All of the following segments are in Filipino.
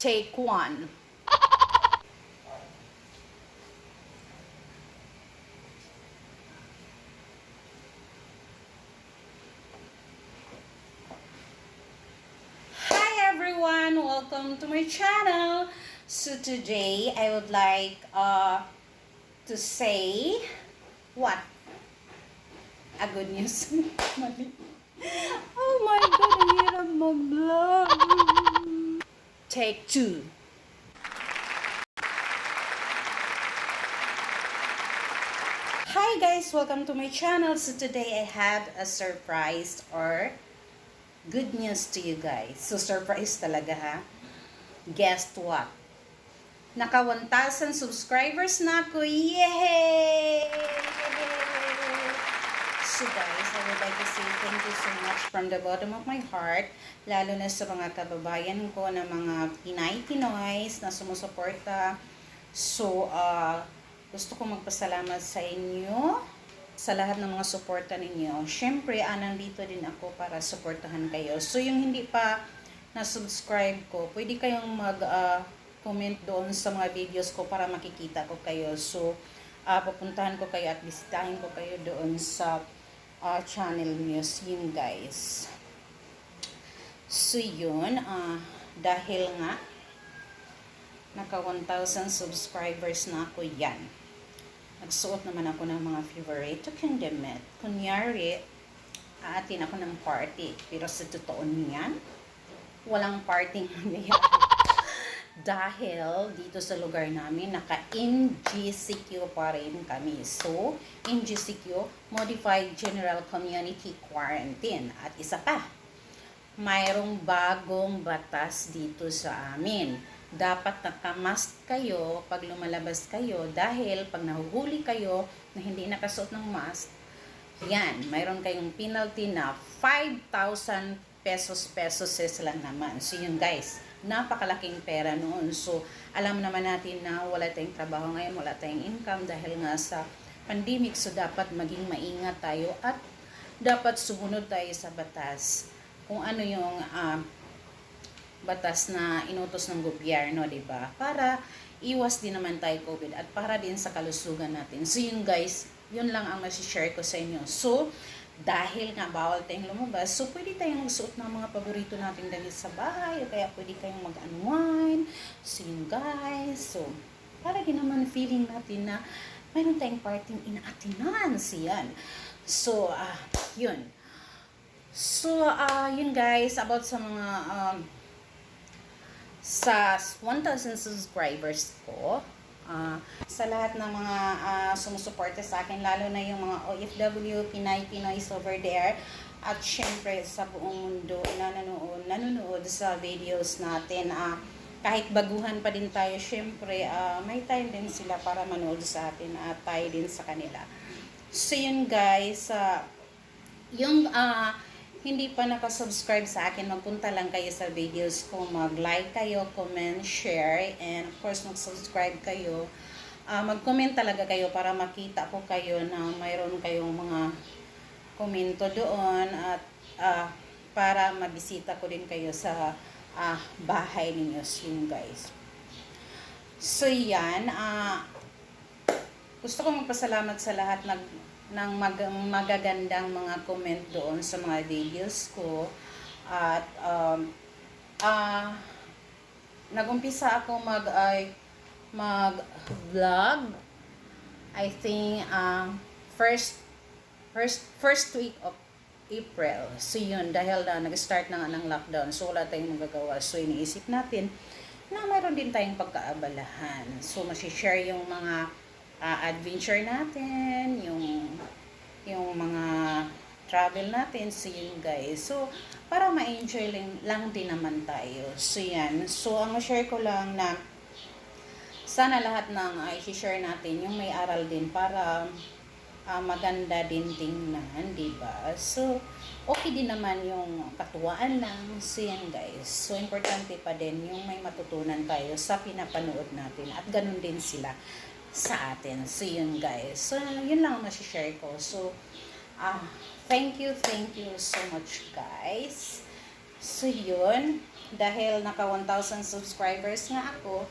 Take one. Hi everyone, welcome to my channel. So today I would like to say what? A good news. Oh my god, ang hirap mag-vlog. Take two. Hi guys, welcome to my channel. So today I have a surprise or good news to you guys. So surprise talaga ha. Guess what? Naka 1,000 subscribers na ako. Yay! So guys, I would like to say thank you so much from the bottom of my heart, lalo na sa mga kababayan ko na mga Pinay-Pinoys na sumusuporta. So, gusto ko magpasalamat sa inyo, sa lahat ng mga suporta ninyo. Siyempre, nandito din ako para suportahan kayo. So, yung hindi pa na-subscribe ko, pwede kayong mag-comment doon sa mga videos ko para makikita ko kayo. So, pupuntahan ko kayo at bisitahin ko kayo doon sa channel news yun guys. So yun, dahil nga naka 1,000 subscribers na ako yan, nagsuot naman ako ng mga favorite kong damit. Kunyari, aatin ako ng party, pero sa totoo niyan, walang party nangyayari. Dahil dito sa lugar namin, naka-NGCQ pa rin kami. So, NGCQ, Modified General Community Quarantine. At isa pa, mayroong bagong batas dito sa amin. Dapat nakamask kayo pag lumalabas kayo dahil pag nahuhuli kayo na hindi nakasuot ng mask, yan, mayroon kayong penalty na 5,000 pesos lang naman. So yun guys, napakalaking pera noon. So alam naman natin na wala tayong trabaho ngayon, wala tayong income dahil nga sa pandemic. So dapat maging maingat tayo at dapat sumunod tayo sa batas. Kung ano yung batas na inutos ng gobyerno, di ba? Para iwas din naman tayo COVID at para din sa kalusugan natin. So yun guys, yun lang ang masishare ko sa inyo. So, dahil nga bawal tayong lumabas, so pwede tayong magsuot ng mga paborito nating damit sa bahay, o kaya pwede kayong mag-unwind. So yun guys, so para din naman feeling natin na mayroon tayong parting inaatinan siyan. So, yun. So, yun guys, about sa mga sa 1,000 subscribers ko, sa lahat ng mga sumusuporta sa akin, lalo na yung mga OFW, Pinay-Pinoys over there, at syempre sa buong mundo na nanonood sa videos natin. Kahit baguhan pa din tayo, syempre may time din sila para manood sa atin at tayo din sa kanila. So yun guys, yung hindi pa nakasubscribe sa akin, magpunta lang kayo sa videos ko, mag-like kayo, comment, share, and of course mag-subscribe kayo. Mag-comment talaga kayo para makita ko kayo na mayroon kayong mga komento doon at para mabisita ko din kayo sa bahay ninyo, yun guys. So yan, gusto kong magpasalamat sa lahat ng magagandang mga comment doon sa mga videos ko. At nagumpisa ako mag-vlog. I think first week of April. So yun, dahil na nag-start na nga ng lockdown, so wala tayong magagawa. So iniisip natin na mayroon din tayong pagkaabalahan. So masishare yung mga adventure natin, yung mga travel natin. So yun guys. So para ma-enjoy lang din naman tayo. So yan. So ang ma-share ko lang na sana lahat ng i-share natin yung may aral din para maganda din tingnan, di ba? So, okay din naman yung katuwaan lang. So, yan guys. So, importante pa din yung may matutunan tayo sa pinapanood natin. At ganun din sila sa atin. So, yun guys. So, yun lang ang masishare ko. So, thank you so much guys. So, yun. Dahil naka 1,000 subscribers nga ako,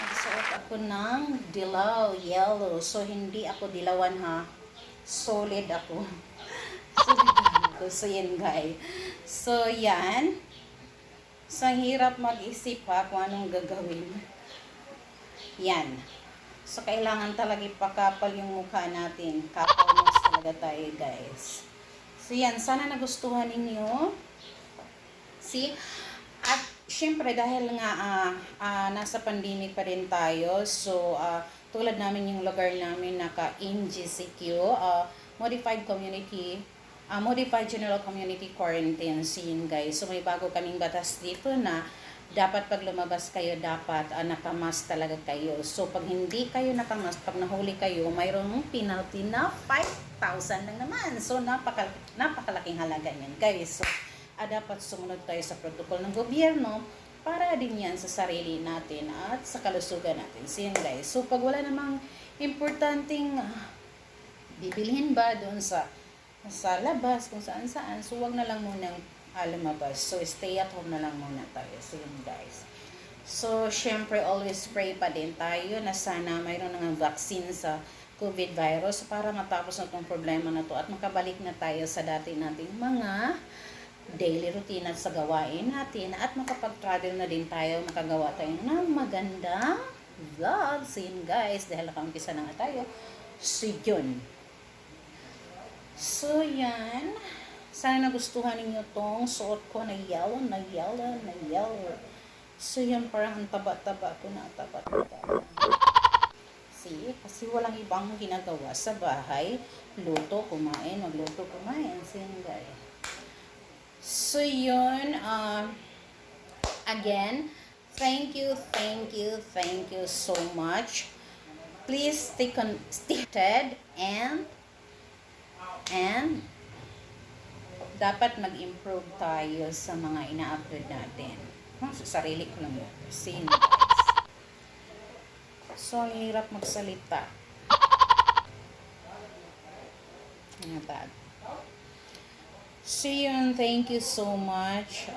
nagsuot ako ng dilaw, yellow. So, hindi ako dilawan ha. Solid ako. Solid ako. So, yan guys. So, yan. So, hirap mag-isip ha kung anong gagawin. Yan. So, kailangan talaga ipakapal yung mukha natin. Kapal mas talaga tayo guys. So, yan. Sana nagustuhan ninyo. See? At syempre dahil nga nasa pandemic pa rin tayo, so tulad namin yung lugar namin naka-NGCQ, Modified General Community Quarantine scene guys. So may bago kaming batas dito na dapat pag lumabas kayo, dapat nakamas talaga kayo. So pag hindi kayo nakamas, pag nahuli kayo, mayroong penalty na 5,000 lang naman. So napakalaking halaga yan guys. So dapat sumunod tayo sa protocol ng gobyerno para din yan sa sarili natin at sa kalusugan natin. So yun guys. So pag wala namang importanteng bibilhin ba doon sa labas kung saan saan, so wag na lang munang lumabas. So stay at home na lang muna tayo. So yun guys. So syempre always pray pa din tayo na sana mayroon ng vaccine sa COVID virus para matapos na itong problema na to at makabalik na tayo sa dati nating mga daily routine at sa gawain natin at makapag-travel na din tayo, makagawa tayo ng magandang vlog. So yun guys, dahil nakaumpisa na nga tayo. So yun. So yan. Sana nagustuhan ninyo tong suot ko na yellow. So yan, parang ang taba-taba ko na taba-taba. See, kasi walang ibang ginagawa sa bahay. Luto, kumain, magluto, kumain. So yun guys. So yun, again, thank you so much. Please stay connected and dapat mag-improve tayo sa mga ina-upload natin. Sa sarili ko lang yun. Sino guys? So, ang hirap magsalita. Ano tag? So yun, thank you so much.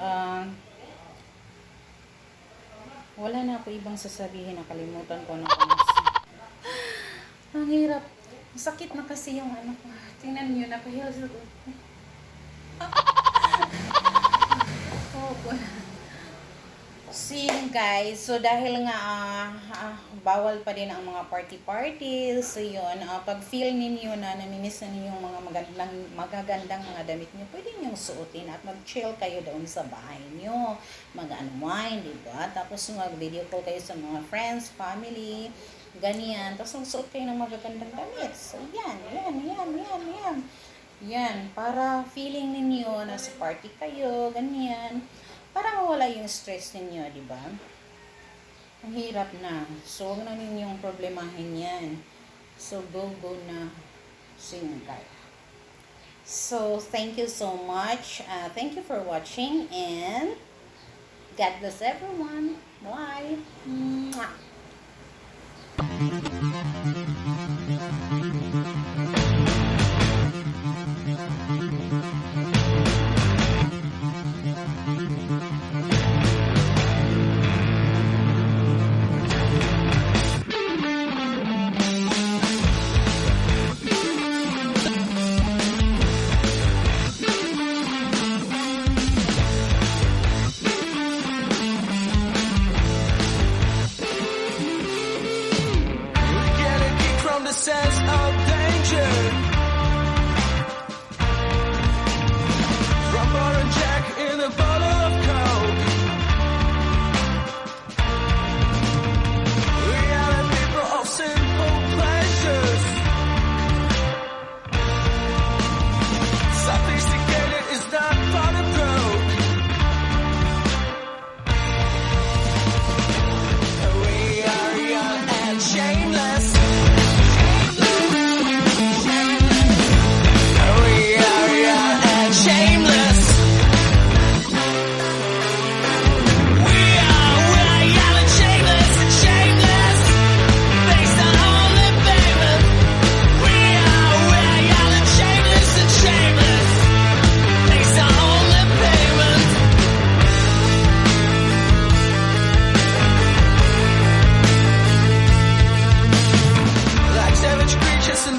Wala na ako ibang sasabihin, nakalimutan ko na kung ang hirap. Sakit na kasi yung ano ko. Tingnan nyo, napahills ako. See guys, so dahil nga bawal pa din ang mga party-party, so yun, pag feel ninyo na namimiss na ninyo yung mga magagandang mga damit nyo, pwede nyo suotin at mag-chill kayo doon sa bahay nyo, mag-unwind, diba? Tapos mag-video call kayo sa mga friends, family, ganyan, tapos magsuot kayo ng magagandang damit. So yan, yan, para feeling ninyo na sa party kayo, ganyan, para mawala yung stress ninyo, di ba? Ang hirap na. So, huwag na ninyong problemahin yan. So, go na sing kayo. So, thank you so much. Thank you for watching and God bless everyone. Bye. Mwah. sense of danger. From and Jack in a bottle of Coke. We are the people of simple pleasures. Sophisticated is not for the broke. We are young and shameless. We are young and shameless. We are young and shameless, shameless. Based on only payment. We are young and shameless and shameless. Based on only payment. Like savage creatures and